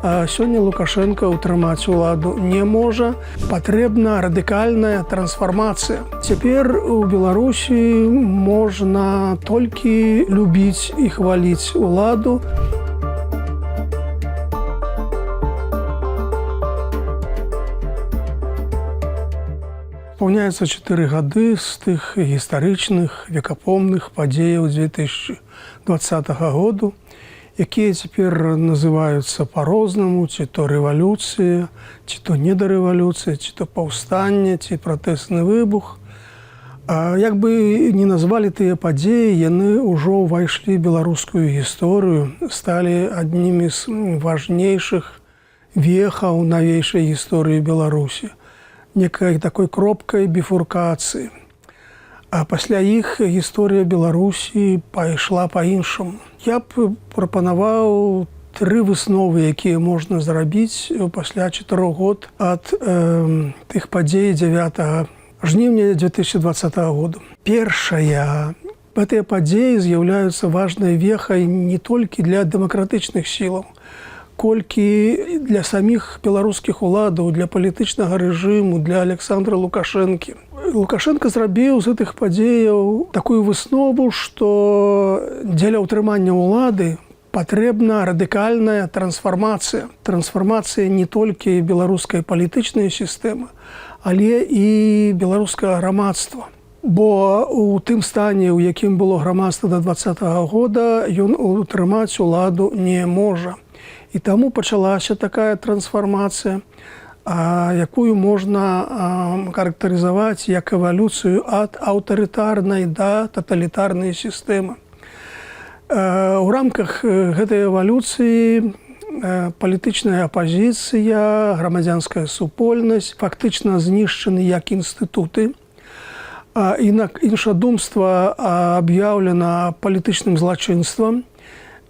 Сёння Лукашенко ўтрымаць уладу не можа. Патрэбна радыкальная трансфармацыя. Цяпер у Беларусі можна толькі любіць і хваліць уладу. Паўняецца 4 гады з тых гістарычных векапомных падзеяў 2020 году, якія цяпер называюцца па-рознаму, ці то рэвалюцыя, ці то недарэвалюцыя, ці то паўстанне, ці пратэсны выбух. Як бы не назвалі тыя падзеі, яны ўжо ўвайшлі беларускую гісторыю, сталі аднімі з важнейшых вехаў навейшай гісторыі Беларусі. Некай такой кропкай біфуркацыі. А пасля іх гісторыя Беларусі пайшла па-іншаму. Я б прапанаваў 3 высновы, якія можна зрабіць пасля 4 год ад тых падзей 9 жніўня 2020 года. Першая. Гэтыя падзеі з'яўляюцца важнай вехай не толькі для дэмакратычных сілаў, колькі для саміх беларускіх уладаў, для палітычнага рэжыму, для Александра Лукашэнкі. Лукашенко зрабіў з гэтых падзеяў такую выснову, што дзеля ўтрымання ўлады патрэбна радыкальная трансфармацыя. Трансфармацыя не толькі беларускай палітычнай сістэмы, але і беларускага грамадства. Бо у тым стане, у якім было грамадства да 2020 года, ён утрымаць уладу не можа. І таму пачалася такая трансфармацыя, якую можна характарызаваць як эвалюцыю ад аўтарытарнай да таталітарнай сістэмы. У рамках гэтай эвалюцыі палітычная апазіцыя, грамадзянская супольнасць фактычна знішчаны як інстытуты. Іншадумства аб'яўлена палітычным злачынствам.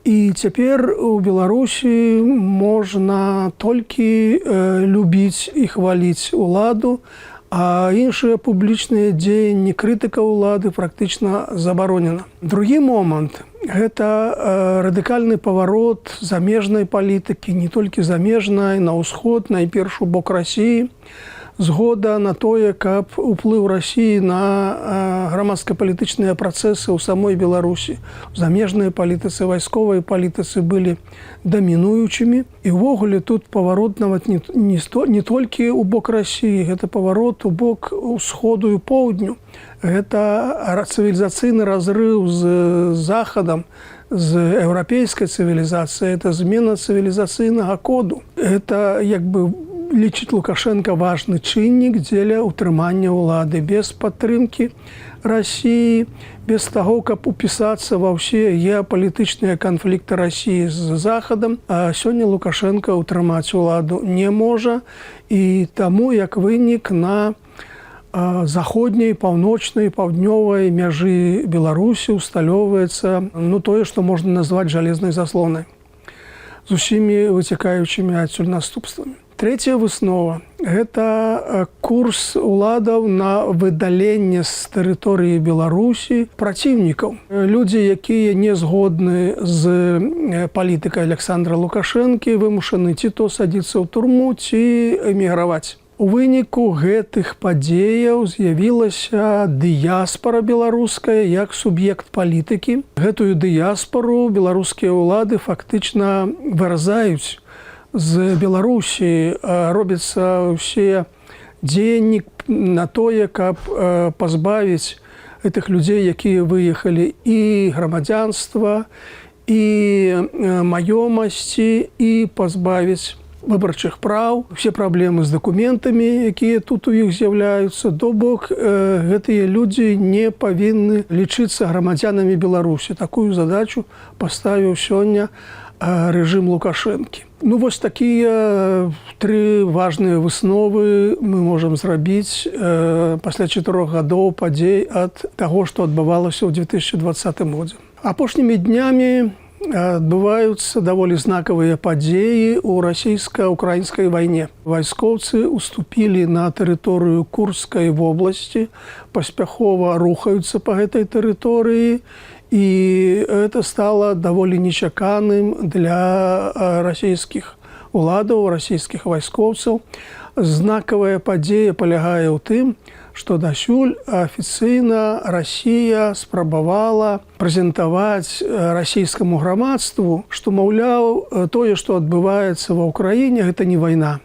І цяпер у Беларусі можна толькі любіць і хваліць уладу, а іншыя публічныя дзеянні крытыка ўлады практычна забаронена. Другі момант – гэта радыкальны паварот замежнай палітыкі, не толькі замежнай, на ўсход, найперш у бок Расіі, згода на тое, каб уплыў Расіі на грамадска-палітычныя працэсы ў самой Беларусі. Замежныя палітыцы, вайсковыя палітыцы былі дамінуючымі. І ўвогуле тут паварот нават не толькі ў бок Расіі, гэта паварот у бок усходу і поўдню. Гэта цывілізацыйны разрыў з Захадам, з еўрапейскай цывілізацыяй, гэта змена цывілізацыйнага коду. Гэта як бы лічыць Лукашенко важны чыннік дзеля ўтрымання ўлады. Без падтрымкі Расіі, без таго, каб упісацца ва ўсе геапалітычныя канфлікты Расіі з Захадам, а сёння Лукашенко ўтрымаць уладу не можа. І таму, як вынік, на заходняй, паўночнай, паўднёвай мяжы Беларусі усталёўваецца тое, што можна назваць жалезнай заслонай з усімі выцякаючымі адсюль наступствамі. Трэцяя выснова – гэта курс уладаў на выдаленне з тэрыторыі Беларусі праціўнікаў. Людзі, якія не згодны з палітыкай Александра Лукашэнкі, вымушаны ці то садзіцца ў турму, ці эміграваць. У выніку гэтых падзеяў з'явілася дыяспара беларуская як суб'ект палітыкі. Гэтую дыяспару беларускія ўлады фактычна выразаюць з Беларусі, робяцца ўсе дзеянні на тое, каб пазбавіць гэтых людзей, якія выехалі, і грамадзянства, і маёмасці, і пазбавіць выбарчых праў, усе праблемы з дакументамі, якія тут у іх з'яўляюцца. То бок, гэтыя людзі не павінны лічыцца грамадзянамі Беларусі. Такую задачу паставіў сёння рэжым Лукашэнкі. Вось такія 3 важныя высновы мы можам зрабіць пасля 4 гадоў падзей ад таго, што адбывалася ў 2020 годзе. Апошнімі днямі адбываюцца даволі знакавыя падзеі ў расійска-украінскай вайне. Вайскоўцы уступілі на тэрыторыю Курскай вобласці, паспяхова рухаюцца па гэтай тэрыторыі, і это стало даволі нечаканым для расійскіх уладаў, расійскіх вайскоўцаў. Знакавая падзея палягае ў тым, што дасюль афіцыйна Расія спрабавала прэзентаваць расійскаму грамадству, што, маўляў, тое, што адбываецца ва ўкраіне, гэта не вайна.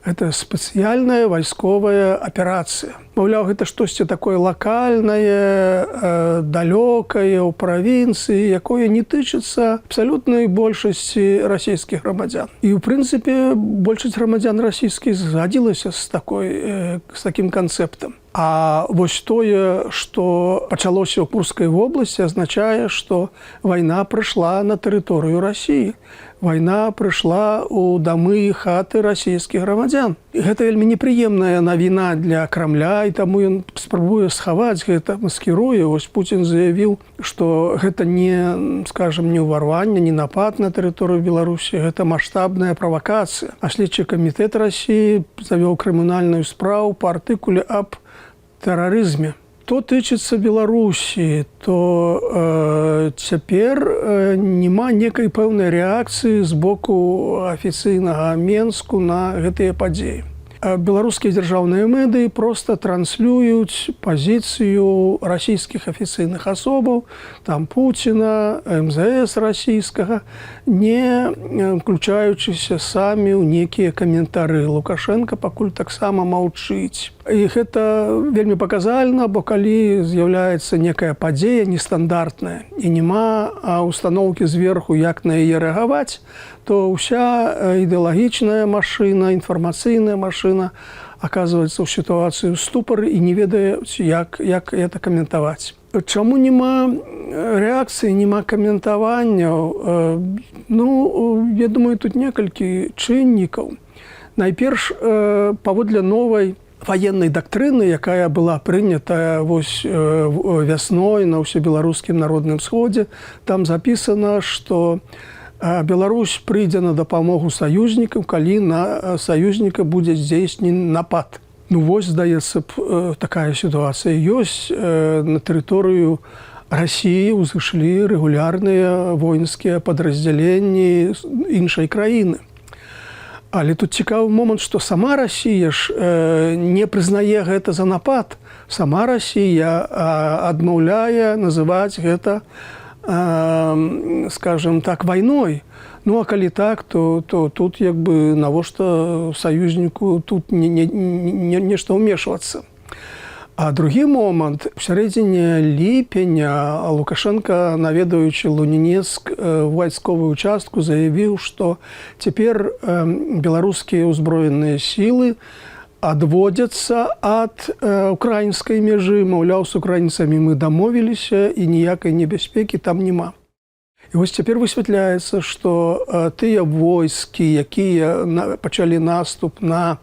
Гэта спецыяльная вайсковая аперацыя. Маўляў, гэта штосьці такое лакальнае, далёкае ў правінцыі, якое не тычыцца абсалютнай большасці расійскіх грамадзян. І, ў прынцыпе, большасць грамадзян расійскіх згадзілася з такім канцэптам. А вось тое, што пачалося ў Курскай вобласці, азначае, што вайна прыйшла на тэрыторыю Расіі. Вайна прыйшла ў дамы і хаты расійскіх грамадзян. І гэта вельмі непрыемная навіна для Крамля, і таму ён спрабуе схаваць гэта, маскіруе. Вось Пуцін заявіў, што гэта не, скажам, не ўварванне, не напад на тэрыторыю Беларусі, гэта маштабная правакацыя. А следчы камітэт Расіі завёў крымінальную справу па артыкуле аб тэрарызме. Што тычыцца Беларусі, то цяпер няма некай пэўнай рэакцыі з боку афіцыйнага Менску на гэтыя падзеі. Беларускія дзяржаўныя медыі проста транслююць пазіцыю расійскіх афіцыйных асобаў, там Пуціна, МЗС расійскага, не ўключаючыся самі ў некія каментары. Лукашенка пакуль таксама маўчыць. І гэта вельмі паказальна, бо калі з'яўляецца некая падзея нестандартная і няма устаноўкі зверху, як на яе рэагаваць, то ўся ідэалагічная машына, інфармацыйная машына аказваецца ў сітуацыі ступары і не ведае, як гэта каментаваць. Чаму няма рэакцыі, няма каментаванняў? Я думаю, тут некалькі чыннікаў. Найперш, паводле новай ваеннай дактрыны, якая была прынятая вясной на ўсебеларускім народным сходзе, там запісана, што Беларусь прыйдзе на дапамогу саюзнікам, калі на саюзніка будзе здзейснены напад. Вось, здаецца, такая сітуацыя ёсць. На тэрыторыю Расіі ўзышлі рэгулярныя воінскія падраздзяленні іншай краіны. Але тут цікавы момант, што сама Расія ж не прызнае гэта за напад. Сама Расія адмаўляе называць гэта, скажем так, вайной. А калі так, то тут як бы навошта саюзніку тут нешта ўмешвацца. А другі момант, у сярэдзіне ліпеня Лукашенка, наведаючы Лунінецк вайсковую участку, заявіў, што цяпер беларускія ўзброеныя сілы адводзяцца ад украінскай мяжы. Маўляў, з украінцамі мы дамовіліся і ніякай небяспекі там няма. І вось цяпер высвятляецца, што тыя войскі, якія пачалі наступ на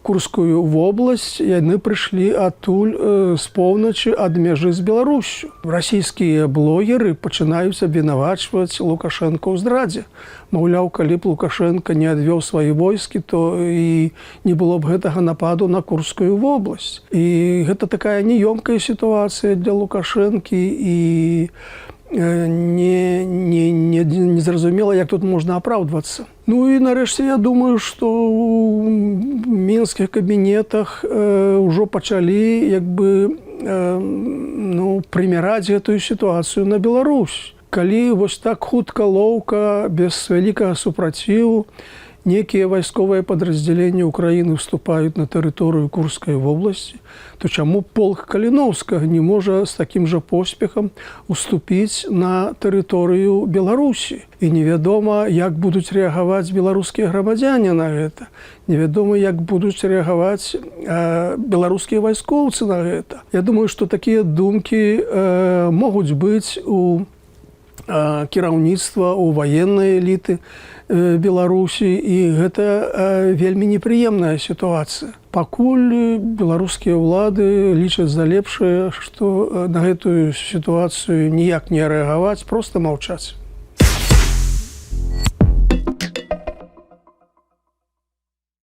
Курскую вобласць, яны прыйшлі адтуль з поўначы ад мяжы з Беларусю. Расійскія блогеры пачынаюць абвінавачваць Лукашенка ў здрадзе. Маўляў, калі б Лукашенка не адвёў свае войскі, то і не было б гэтага нападу на Курскую вобласць. І гэта такая неёмкая сітуацыя для Лукашэнкі і незразумела, як тут можна апраўдвацца. І нарэшце я думаю, што ў мінскіх кабінетах ўжо пачалі прымяраць гэтую сітуацыю на Беларусь. Калі вось так хутка, лоўка, без вялікага супраціву некія вайсковыя падраздзяленні ўкраіны ўступаюць на тэрыторыю Курскай вобласці, то чаму полк Каліноўскага не можа з такім жа поспехам уступіць на тэрыторыю Беларусі? І невядома, як будуць рэагаваць беларускія грамадзяне на гэта. Невядома, як будуць рэагаваць беларускія вайскоўцы на гэта. Я думаю, што такія думкі могуць быць у кіраўніцтва, у ваеннай эліты Беларусі, і гэта вельмі непрыемная сітуацыя. Пакуль беларускія ўлады лічаць за лепшае, што на гэтую сітуацыю ніяк не рэагаваць, проста маўчаць.